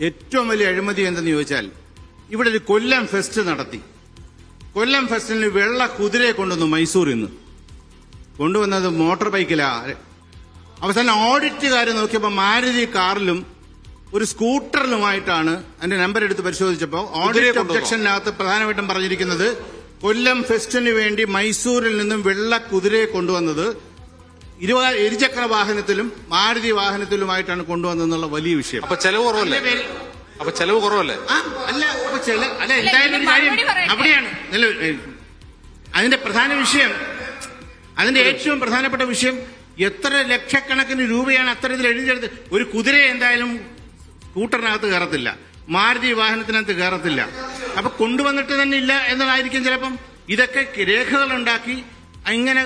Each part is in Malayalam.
ഏറ്റവും വലിയ അഴിമതി എന്തെന്ന് ചോദിച്ചാൽ ഇവിടെ ഒരു കൊല്ലം ഫെസ്റ്റ് നടത്തി. കൊല്ലം ഫെസ്റ്റിന് വെള്ള കുതിരയെ കൊണ്ടുവന്നു മൈസൂരിൽ നിന്ന്. കൊണ്ടുവന്നത് മോട്ടോർ ബൈക്കിലാ. അവസാനം ഓഡിറ്റുകാർ നോക്കിയപ്പോൾ മാരുതി കാറിലും ഒരു സ്കൂട്ടറിലുമായിട്ടാണ് അതിന്റെ നമ്പർ എടുത്ത് പരിശോധിച്ചപ്പോൾ ഓഡിറ്റ് ഒബ്ജക്ഷനകത്ത് പ്രധാനമായിട്ടും പറഞ്ഞിരിക്കുന്നത് കൊല്ലം ഫെസ്റ്റിന് വേണ്ടി മൈസൂരിൽ നിന്നും വെള്ള കുതിരയെ കൊണ്ടുവന്നത് ഇരുചക്ര വാഹനത്തിലും മാരുതി വാഹനത്തിലുമായിട്ടാണ് കൊണ്ടുവന്നെന്നുള്ള വലിയ വിഷയം. അപ്പൊ ചെലവ് കുറവല്ലേ? അല്ല എന്തായാലും ഒരു കാര്യം അവിടെയാണ് അതിന്റെ പ്രധാന വിഷയം. അതിന്റെ ഏറ്റവും പ്രധാനപ്പെട്ട വിഷയം എത്ര ലക്ഷക്കണക്കിന് രൂപയാണ് അത്തരത്തിൽ എഴുതിയെടുത്ത്. ഒരു കുതിര എന്തായാലും സ്കൂട്ടറിനകത്ത് കയറത്തില്ല, മാരുതി വാഹനത്തിനകത്ത് കയറത്തില്ല. അപ്പൊ കൊണ്ടുവന്നിട്ട് തന്നെ ഇല്ല എന്നതായിരിക്കും ചിലപ്പം. ഇതൊക്കെ രേഖകളുണ്ടാക്കി ഇങ്ങനെ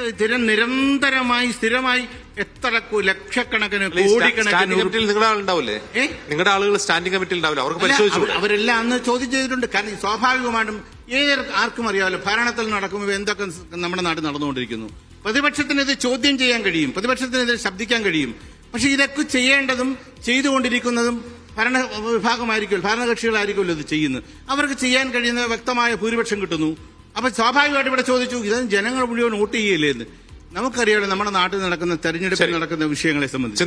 നിരന്തരമായി സ്ഥിരമായി എത്ര ലക്ഷക്കണക്കിന് കോടിക്കണക്കിന് നിങ്ങളുടെ ആളുകൾ സ്റ്റാൻഡിംഗ് കമ്മിറ്റിയിൽ ഉണ്ടാവില്ല, അവർക്ക് പരിശോധിച്ചു. അവരെല്ലാം അന്ന് ചോദ്യം ചെയ്തിട്ടുണ്ട്. കാരണം സ്വാഭാവികമായിട്ടും ആർക്കും അറിയാമല്ലോ ഭരണത്തിൽ നടക്കുമ്പോൾ എന്തൊക്കെ നമ്മുടെ നാട്ടിൽ നടന്നുകൊണ്ടിരിക്കുന്നു. പ്രതിപക്ഷത്തിന് ഇത് ചോദ്യം ചെയ്യാൻ കഴിയും, പ്രതിപക്ഷത്തിന് ഇത് ശബ്ദിക്കാൻ കഴിയും. പക്ഷെ ഇതൊക്കെ ചെയ്യേണ്ടതും ചെയ്തുകൊണ്ടിരിക്കുന്നതും ഭരണ വിഭാഗമായിരിക്കും, ഭരണകക്ഷികളായിരിക്കുമല്ലോ ഇത് ചെയ്യുന്നത്. അവർക്ക് ചെയ്യാൻ കഴിയുന്ന വ്യക്തമായ ഭൂരിപക്ഷം കിട്ടുന്നു. അപ്പൊ സ്വാഭാവികമായിട്ട് ഇവിടെ ചോദിച്ചു ഇത് ജനങ്ങൾ മുഴുവൻ വോട്ട് ചെയ്യില്ലേ എന്ന്. നമുക്കറിയാമല്ലോ നമ്മുടെ നാട്ടിൽ നടക്കുന്ന തെരഞ്ഞെടുപ്പിൽ നടക്കുന്ന വിഷയങ്ങളെ സംബന്ധിച്ച്.